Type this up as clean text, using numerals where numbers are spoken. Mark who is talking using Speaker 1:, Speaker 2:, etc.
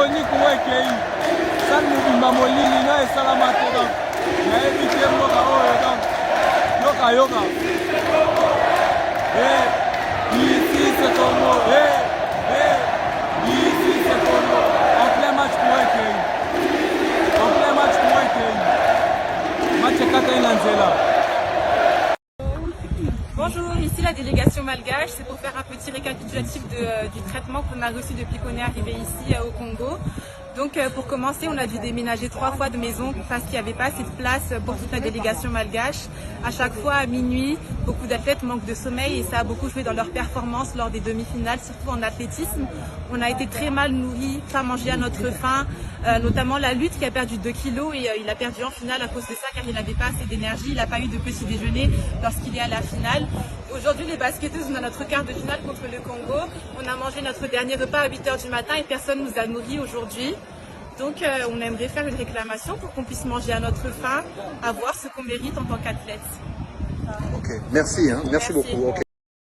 Speaker 1: Tony Kuwekei, San Mubimba Molini, no Salamate, Naebi Moka, Yoka Yoka. Ici c'est Congo, ici c'est Congo. En plein match Kuwekei. En plein match Kuwekei. Match Kata Lanzela.
Speaker 2: Bonjour, ici la délégation malgache, c'est pour faire un petit récapitulatif du traitement qu'on a reçu depuis qu'on est arrivé ici au Congo. Donc pour commencer, on a dû déménager 3 fois de maison parce qu'il n'y avait pas assez de place pour toute la délégation malgache. À chaque fois à minuit, beaucoup d'athlètes manquent de sommeil et ça a beaucoup joué dans leur performance lors des demi-finales, surtout en athlétisme. On a été très mal nourris, pas mangé à notre faim, notamment la lutte qui a perdu 2 kilos et il a perdu en finale à cause de ça car il n'avait pas assez d'énergie, il n'a pas eu de petit déjeuner lorsqu'il est à la finale. Aujourd'hui, les basketteuses, on a notre quart de finale contre le Congo. On a mangé notre dernier repas à 8 h du matin et personne ne nous a nourris aujourd'hui. Donc on aimerait faire une réclamation pour qu'on puisse manger à notre faim, avoir ce qu'on mérite en tant qu'athlète.
Speaker 3: Ok, merci, hein. Merci beaucoup. Okay.